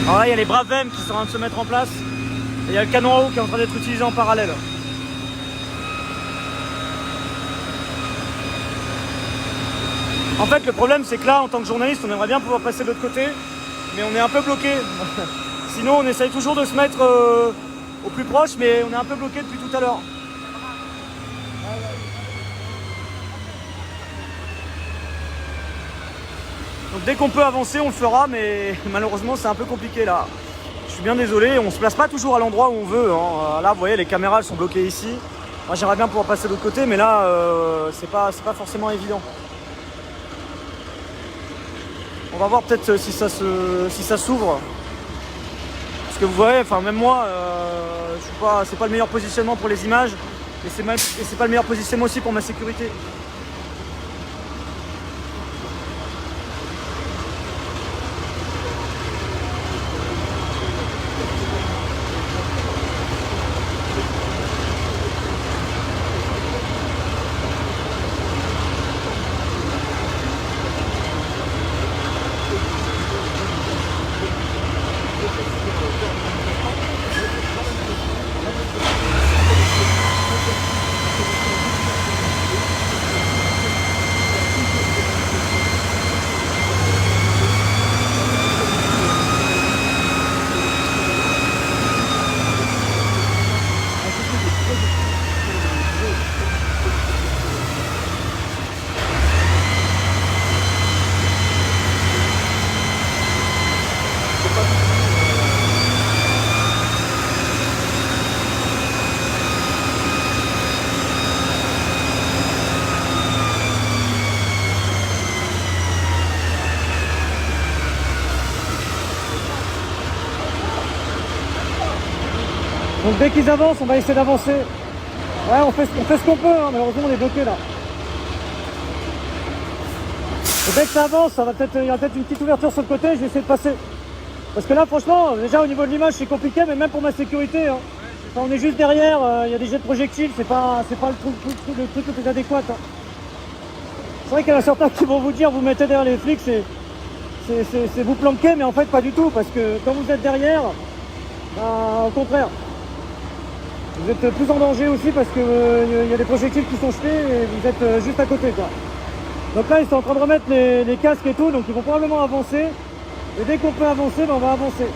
Alors là, il y a les Bravem qui sont en train de se mettre en place. Et il y a le canon à eau qui est en train d'être utilisé en parallèle. En fait, le problème, c'est que là, en tant que journaliste, on aimerait bien pouvoir passer de l'autre côté, mais on est un peu bloqué. Sinon, on essaye toujours de se mettre au plus proche, mais on est un peu bloqué depuis tout à l'heure. Donc dès qu'on peut avancer, on le fera, mais malheureusement, c'est un peu compliqué là. Je suis bien désolé, on se place pas toujours à l'endroit où on veut. Hein. Là, vous voyez, les caméras elles sont bloquées ici. Moi, j'aimerais bien pouvoir passer de l'autre côté, mais là, c'est pas forcément évident. On va voir peut-être si ça s'ouvre. Parce que vous voyez, enfin même moi, c'est pas le meilleur positionnement pour les images, et c'est pas le meilleur positionnement aussi pour ma sécurité. Donc dès qu'ils avancent, on va essayer d'avancer. Ouais, on fait ce qu'on peut, hein. Malheureusement on est bloqué là. Et dès que ça avance, il y aura peut-être une petite ouverture sur le côté, je vais essayer de passer. Parce que là franchement, déjà au niveau de l'image c'est compliqué, mais même pour ma sécurité. Hein. Enfin, on est juste derrière, il y a des jets de projectiles, c'est pas le truc le plus adéquat. Hein. C'est vrai qu'il y en a certains qui vont vous dire, vous mettez derrière les flics, c'est vous planquer, mais en fait pas du tout, parce que quand vous êtes derrière, bah, au contraire. Vous êtes plus en danger aussi parce qu'il y a des projectiles qui sont jetés et vous êtes juste à côté, quoi. Donc là ils sont en train de remettre les casques et tout, donc ils vont probablement avancer. Et dès qu'on peut avancer, ben on va avancer.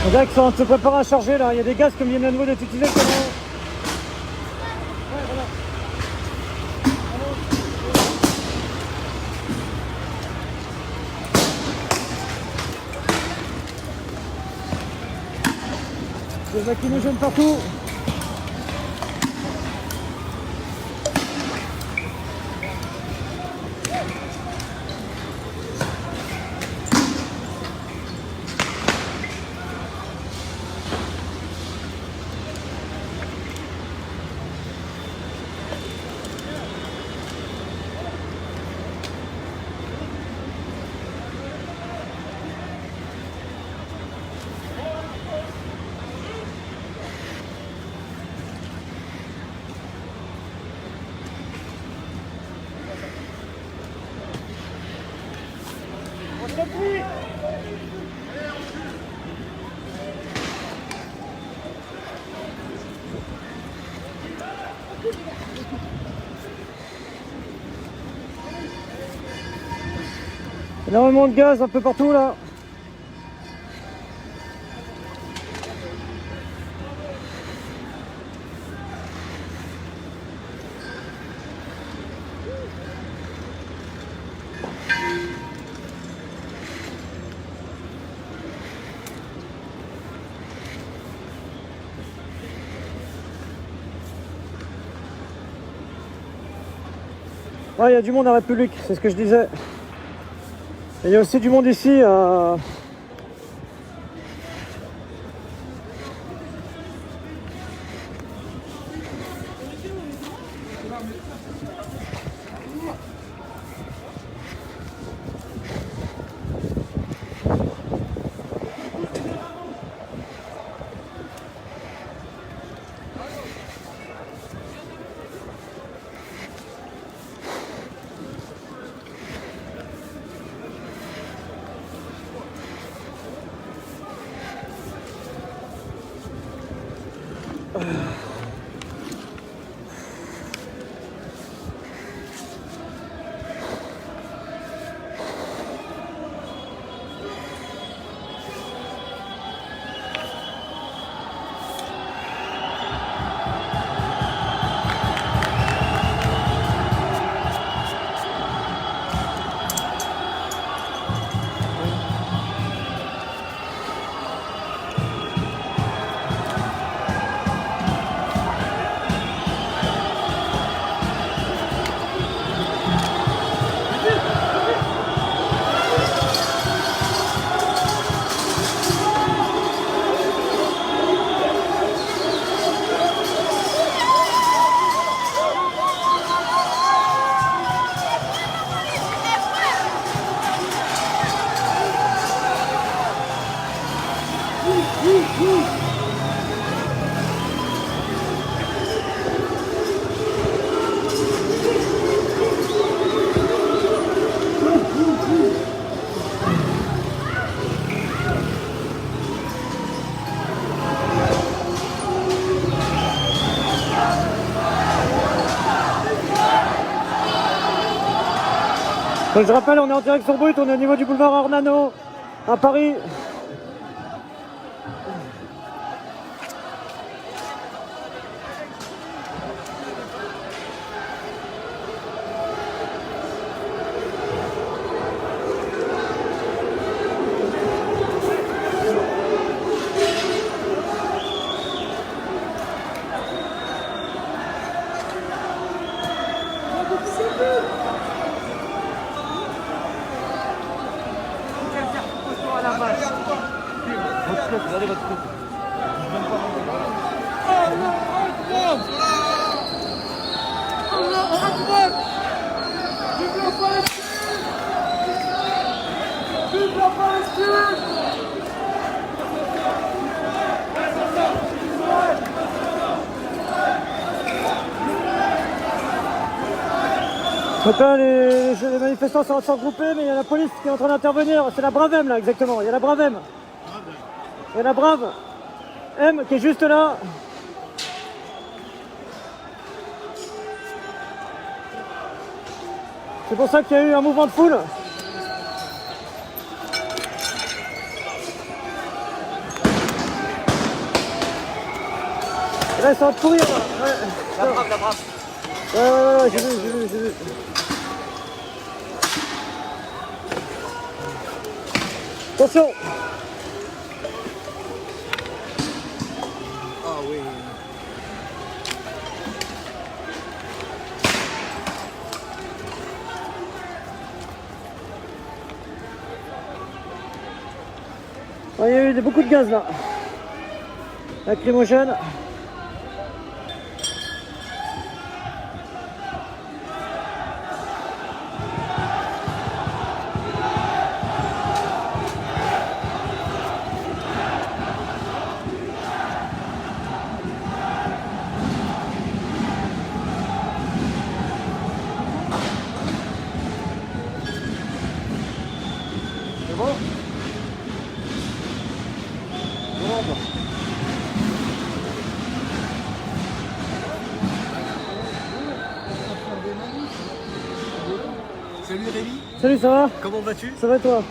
Les gars qui sont en train de se préparer à charger là, il y a des gaz qui viennent à nouveau d'être utilisés comme des lacrymogènes partout. Énormément de gaz un peu partout là. Ouais, il y a du monde à République, c'est ce que je disais. Et il y a aussi du monde ici. Donc je rappelle, on est en direct sur Brut, on est au niveau du boulevard Ornano, à Paris. Donc là, les manifestants sont en train de regrouper, mais il y a la police qui est en train d'intervenir. C'est la Brave M là, exactement. Il y a la Brave M. Il y a la Brave M qui est juste là. C'est pour ça qu'il y a eu un mouvement de foule. Et là, ils sont en train de courir. Là. Ouais. La Brave. Ouais, j'ai vu. Attention! Ah oui. Il y a eu beaucoup de gaz là. Lacrymogène. C'est bon? Salut Rémi. Salut, ça va? Comment vas-tu? Ça va toi?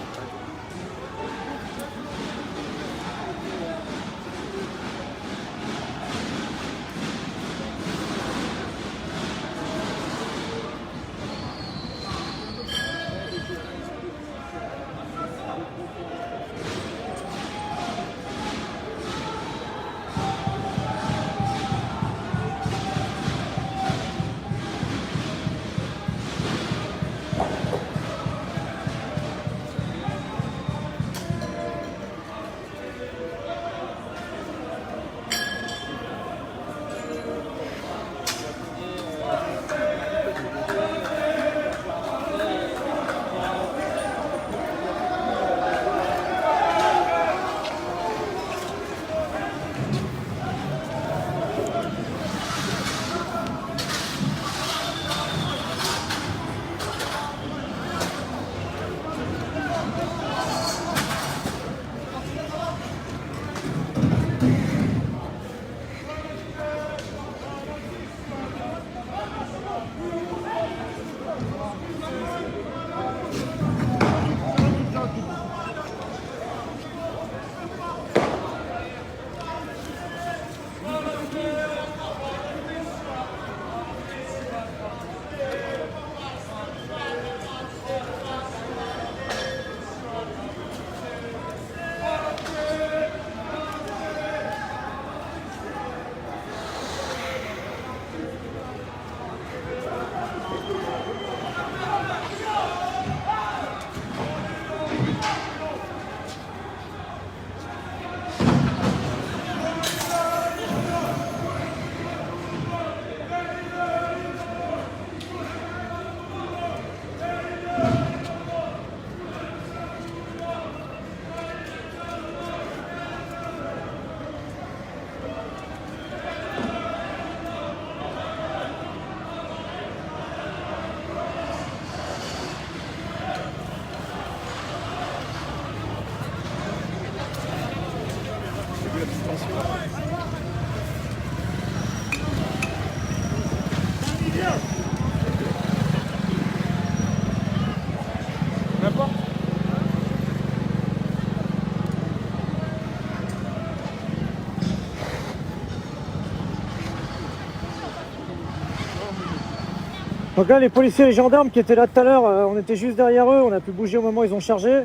Donc là, les policiers et les gendarmes qui étaient là tout à l'heure, on était juste derrière eux, on a pu bouger au moment où ils ont chargé.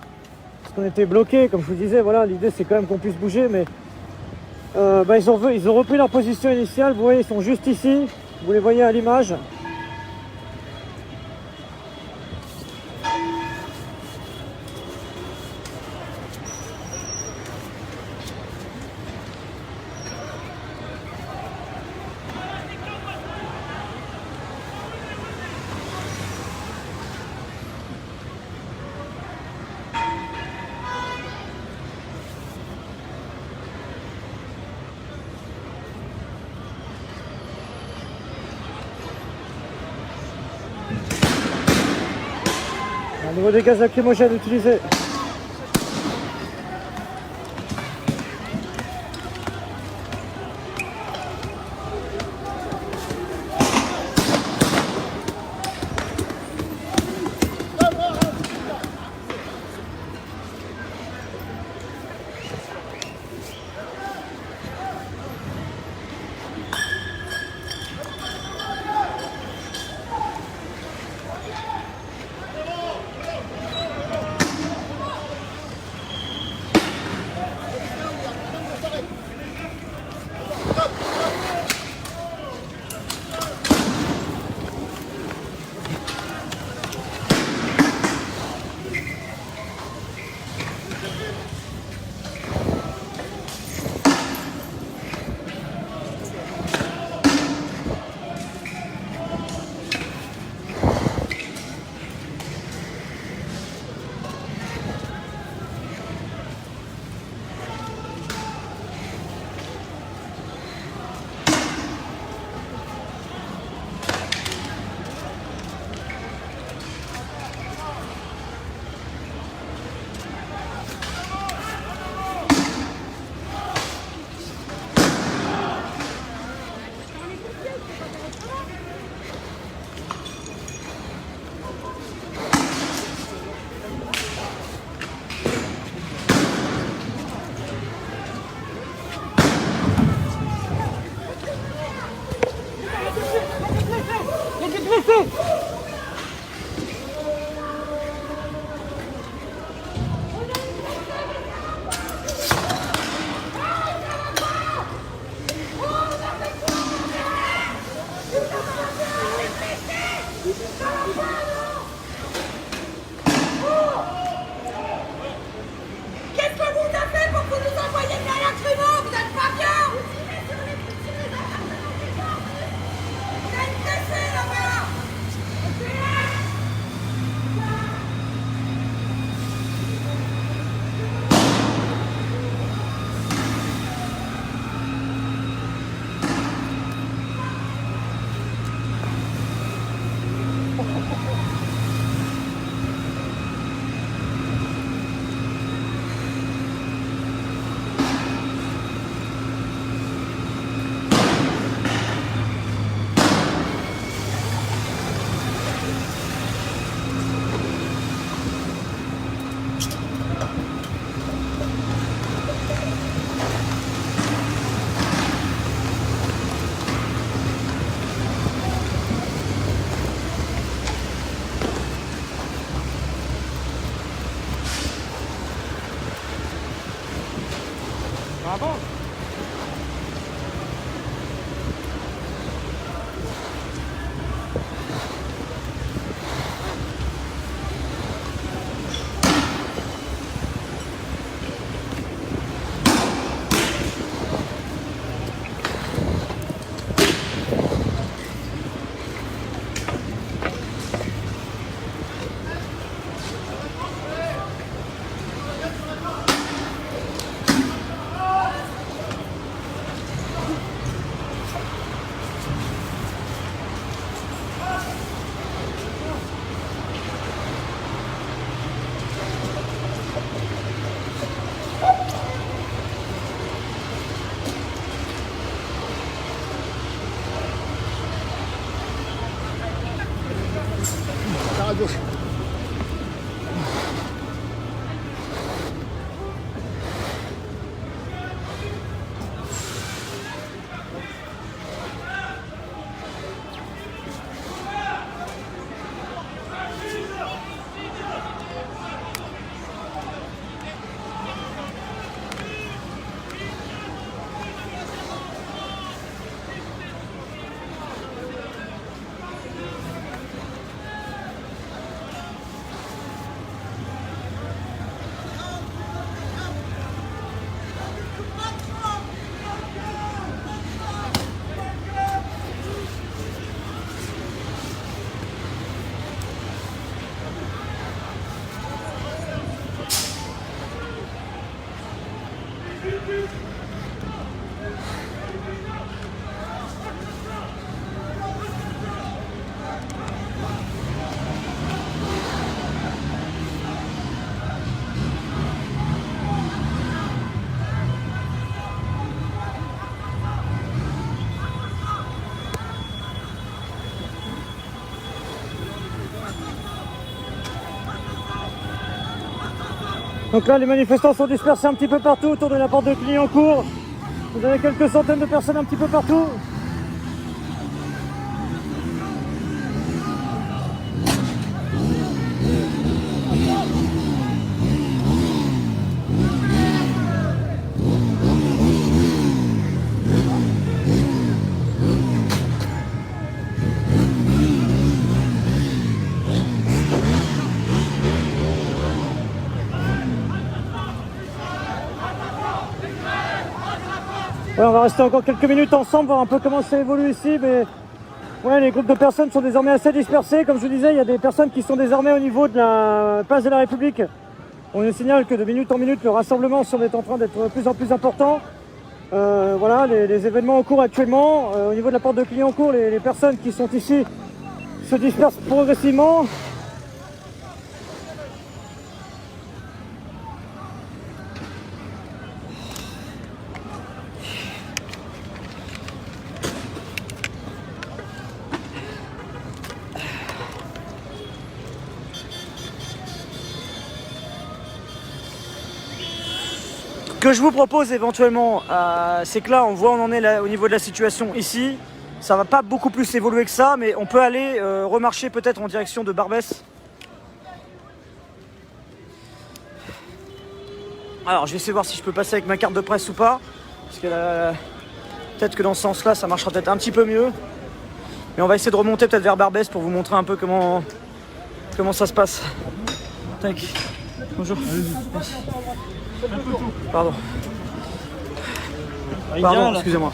Parce qu'on était bloqués, comme je vous disais, voilà, l'idée c'est quand même qu'on puisse bouger, mais ils ont repris leur position initiale, vous voyez, ils sont juste ici, vous les voyez à l'image. Au niveau des gaz lacrymogènes utilisés. à gauche. Donc là, les manifestants sont dispersés un petit peu partout autour de la porte de Clignancourt. Vous avez quelques centaines de personnes un petit peu partout. Ouais, on va rester encore quelques minutes ensemble, voir un peu comment ça évolue ici, mais ouais, les groupes de personnes sont désormais assez dispersés. Comme je vous disais, il y a des personnes qui sont désarmées au niveau de la place de la République. On nous signale que de minute en minute, le rassemblement semble être en train d'être de plus en plus important. Voilà, les événements en cours actuellement. Au niveau de la porte de Clignancourt, les personnes qui sont ici se dispersent progressivement. Ce que je vous propose éventuellement, c'est que là on voit où on en est là, au niveau de la situation ici. Ça va pas beaucoup plus évoluer que ça, mais on peut aller remarcher peut-être en direction de Barbès. Alors je vais essayer de voir si je peux passer avec ma carte de presse ou pas. Parce que peut-être que dans ce sens là ça marchera peut-être un petit peu mieux. Mais on va essayer de remonter peut-être vers Barbès pour vous montrer un peu comment ça se passe. Tac. Bonjour. Pardon. Pardon, excusez-moi.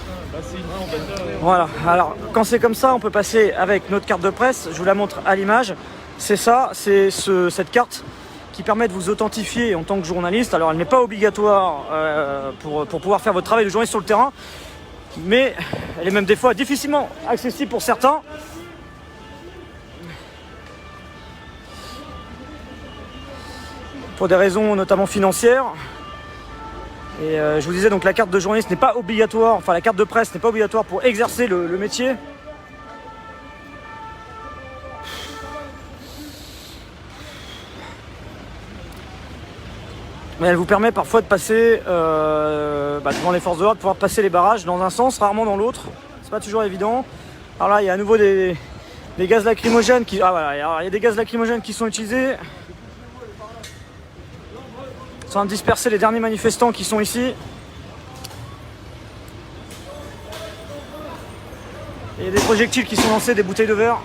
Voilà, alors quand c'est comme ça, on peut passer avec notre carte de presse. Je vous la montre à l'image. C'est ça, c'est cette carte qui permet de vous authentifier en tant que journaliste. Alors elle n'est pas obligatoire pour pouvoir faire votre travail de journaliste sur le terrain, mais elle est même des fois difficilement accessible pour certains. Pour des raisons notamment financières. Et je vous disais donc la carte de journaliste n'est pas obligatoire, enfin la carte de presse n'est pas obligatoire pour exercer le métier. Mais elle vous permet parfois de passer devant les forces de l'ordre, de pouvoir passer les barrages dans un sens, rarement dans l'autre. C'est pas toujours évident. Alors là il y a à nouveau des gaz lacrymogènes qui. Ah voilà, alors, il y a des gaz lacrymogènes qui sont utilisés. En train de disperser les derniers manifestants qui sont ici. Et il y a des projectiles qui sont lancés, des bouteilles de verre.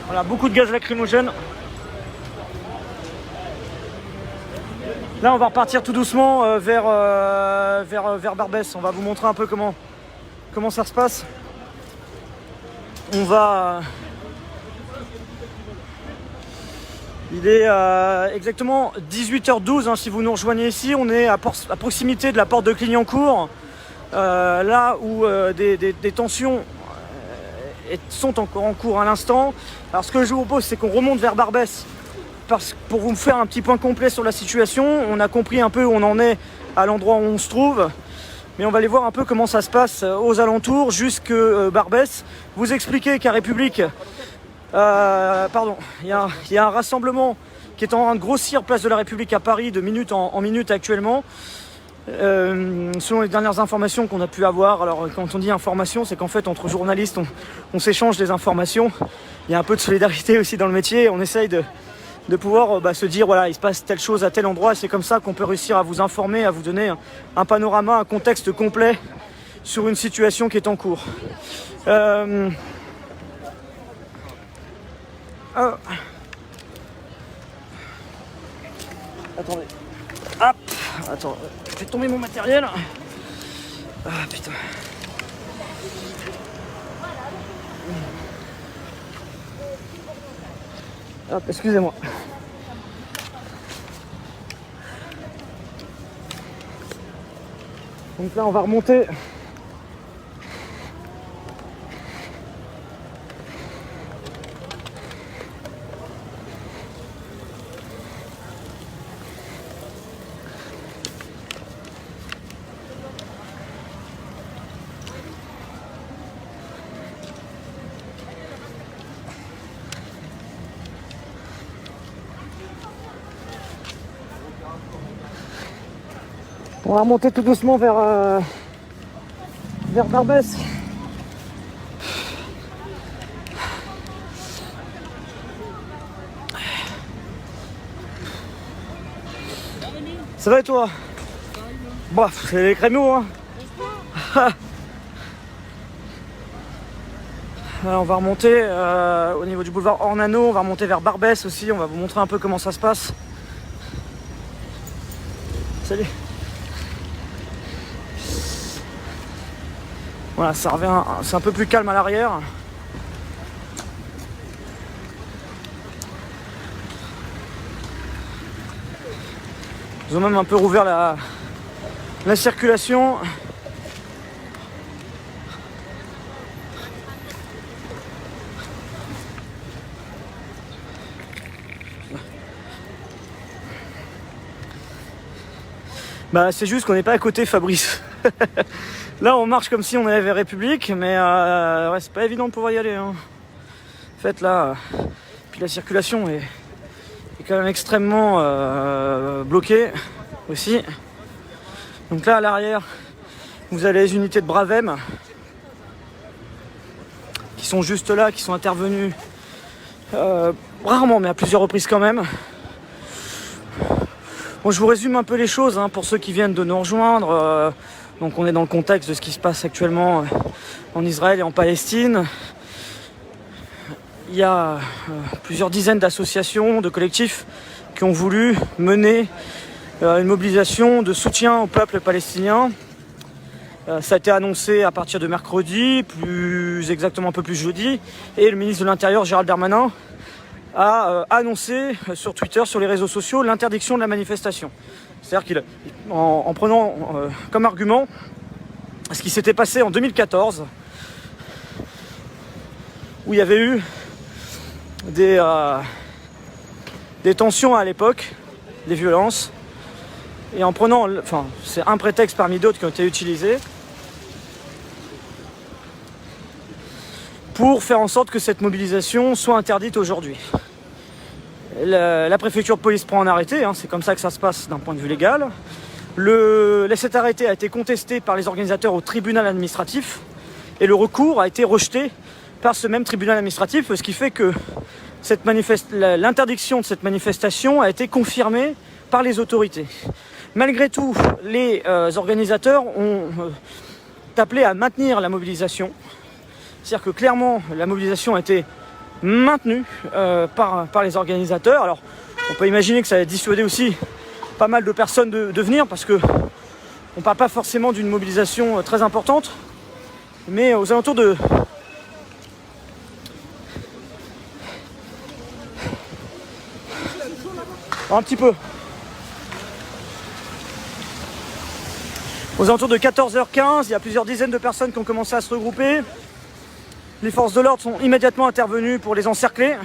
Voilà, beaucoup de gaz lacrymogène. Là, on va repartir tout doucement vers Barbès. On va vous montrer un peu comment ça se passe. On va... Il est exactement 18h12 hein, si vous nous rejoignez ici. On est à proximité de la porte de Clignancourt. là où des tensions sont encore en cours à l'instant. Alors ce que je vous propose, c'est qu'on remonte vers Barbès pour vous faire un petit point complet sur la situation. On a compris un peu où on en est à l'endroit où on se trouve, mais on va aller voir un peu comment ça se passe aux alentours jusque Barbès. Vous expliquer qu'à République, il y a un rassemblement qui est en train de grossir place de la République à Paris de minute en minute actuellement. Selon les dernières informations qu'on a pu avoir, alors quand on dit information, c'est qu'en fait entre journalistes on s'échange des informations. Il y a un peu de solidarité aussi dans le métier. On essaye de pouvoir se dire voilà, il se passe telle chose à tel endroit. C'est comme ça qu'on peut réussir à vous informer, à vous donner un panorama, un contexte complet sur une situation qui est en cours. Attendez. Hop. Attends, je fais tomber mon matériel. Ah putain. Hop, excusez-moi. Donc là on va remonter. On va remonter tout doucement vers Barbès. Ça va et toi? Bref, c'est les créneaux hein. Alors, on va remonter au niveau du boulevard Ornano, on va remonter vers Barbès aussi, on va vous montrer un peu comment ça se passe. Salut. Voilà, ça revient, c'est un peu plus calme à l'arrière. Ils ont même un peu rouvert la circulation. Bah c'est juste qu'on n'est pas à côté, Fabrice. Là on marche comme si on allait vers République, mais ouais, c'est pas évident de pouvoir y aller hein. En fait là, puis la circulation est quand même extrêmement bloquée aussi. Donc là à l'arrière, vous avez les unités de Bravem qui sont juste là, qui sont intervenues rarement mais à plusieurs reprises quand même. Bon, je vous résume un peu les choses hein, pour ceux qui viennent de nous rejoindre. Donc on est dans le contexte de ce qui se passe actuellement en Israël et en Palestine. Il y a plusieurs dizaines d'associations, de collectifs qui ont voulu mener une mobilisation de soutien au peuple palestinien. Ça a été annoncé à partir de mercredi, plus exactement un peu plus jeudi, et le ministre de l'Intérieur Gérald Darmanin a annoncé sur Twitter, sur les réseaux sociaux, l'interdiction de la manifestation. C'est-à-dire qu'en prenant comme argument ce qui s'était passé en 2014, où il y avait eu des tensions à l'époque, des violences, et en prenant, enfin c'est un prétexte parmi d'autres qui ont été utilisés, pour faire en sorte que cette mobilisation soit interdite aujourd'hui. La préfecture de police prend un arrêté, hein, c'est comme ça que ça se passe d'un point de vue légal. Cet arrêté a été contesté par les organisateurs au tribunal administratif et le recours a été rejeté par ce même tribunal administratif, ce qui fait que l'interdiction de cette manifestation a été confirmée par les autorités. Malgré tout, les organisateurs ont appelé à maintenir la mobilisation. C'est-à-dire que clairement, la mobilisation a été maintenue par les organisateurs. Alors, on peut imaginer que ça a dissuadé aussi pas mal de personnes de venir, parce que on parle pas forcément d'une mobilisation très importante, mais aux alentours de... Un petit peu. Aux alentours de 14h15, il y a plusieurs dizaines de personnes qui ont commencé à se regrouper. Les forces de l'ordre sont immédiatement intervenues pour les encercler.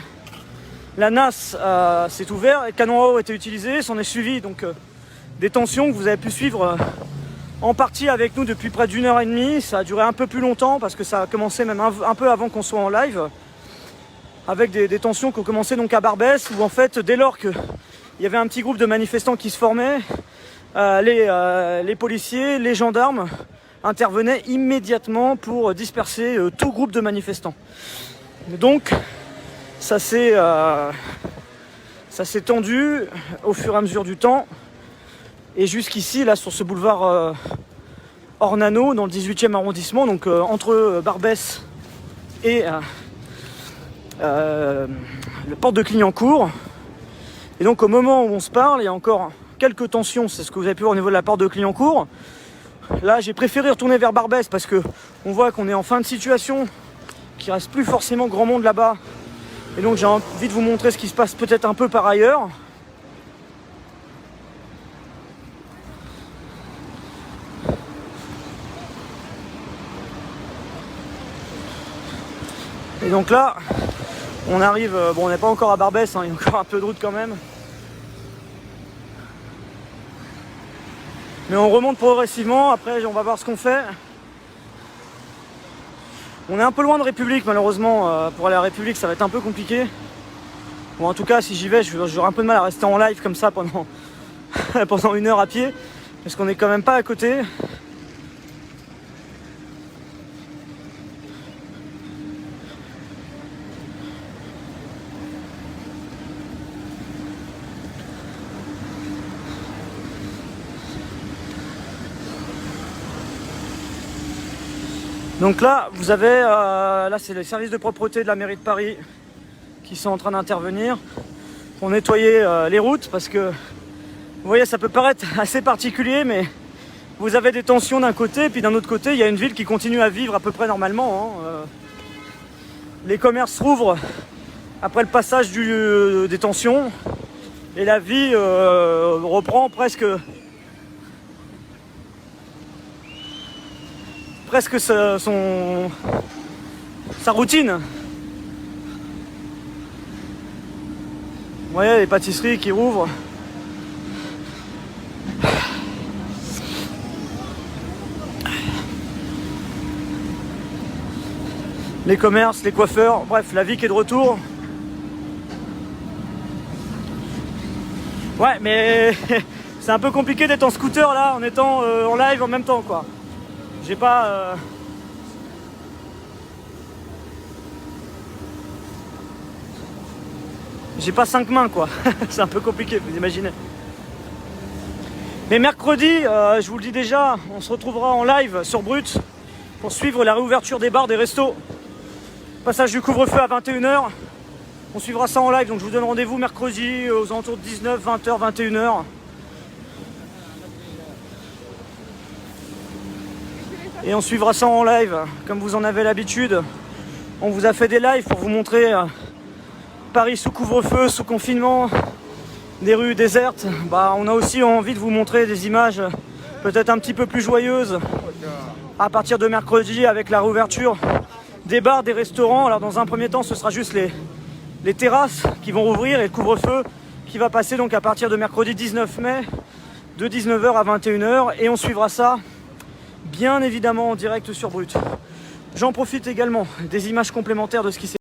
La NAS s'est ouverte, les canons à eau ont été utilisés, s'en est suivi donc des tensions que vous avez pu suivre en partie avec nous depuis près d'1 heure et demie. Ça a duré un peu plus longtemps parce que ça a commencé même un peu avant qu'on soit en live, avec des tensions qui ont commencé donc à Barbès, où en fait dès lors qu'il y avait un petit groupe de manifestants qui se formait, les policiers, les gendarmes intervenaient immédiatement pour disperser tout groupe de manifestants. Donc ça s'est tendu au fur et à mesure du temps. Et jusqu'ici, là sur ce boulevard Ornano, dans le 18e arrondissement, donc entre Barbès et le porte de Clignancourt. Et donc au moment où on se parle, il y a encore quelques tensions, c'est ce que vous avez pu voir au niveau de la porte de Clignancourt. Là j'ai préféré retourner vers Barbès parce que on voit qu'on est en fin de situation, qu'il reste plus forcément grand monde là-bas. Et donc j'ai envie de vous montrer ce qui se passe peut-être un peu par ailleurs. Et donc là, on arrive, bon on n'est pas encore à Barbès, hein, il y a encore un peu de route quand même. Mais on remonte progressivement, après on va voir ce qu'on fait. On est un peu loin de République malheureusement, pour aller à République ça va être un peu compliqué. Bon en tout cas si j'y vais, j'aurai un peu de mal à rester en live comme ça pendant, pendant 1 heure à pied. Parce qu'on est quand même pas à côté. Donc là, vous avez, là c'est les services de propreté de la mairie de Paris qui sont en train d'intervenir pour nettoyer les routes parce que, vous voyez, ça peut paraître assez particulier, mais vous avez des tensions d'un côté, puis d'un autre côté, il y a une ville qui continue à vivre à peu près normalement. Hein. Les commerces rouvrent après le passage des tensions et la vie reprend presque sa routine. Vous voyez les pâtisseries qui rouvrent. Les commerces, les coiffeurs, bref, la vie qui est de retour. Ouais, mais c'est un peu compliqué d'être en scooter là en étant en live en même temps quoi. J'ai pas j'ai pas 5 mains quoi. C'est un peu compliqué, vous imaginez. Mais mercredi, je vous le dis déjà, on se retrouvera en live sur Brut pour suivre la réouverture des bars, des restos. Passage du couvre-feu à 21h. On suivra ça en live, donc je vous donne rendez-vous mercredi aux alentours de 19, 20h, 21h. Et on suivra ça en live, comme vous en avez l'habitude. On vous a fait des lives pour vous montrer Paris sous couvre-feu, sous confinement, des rues désertes. Bah, on a aussi envie de vous montrer des images peut-être un petit peu plus joyeuses à partir de mercredi avec la réouverture des bars, des restaurants. Alors dans un premier temps, ce sera juste les terrasses qui vont rouvrir et le couvre-feu qui va passer donc à partir de mercredi 19 mai de 19h à 21h. Et on suivra ça bien évidemment en direct sur Brut. J'en profite également des images complémentaires de ce qui s'est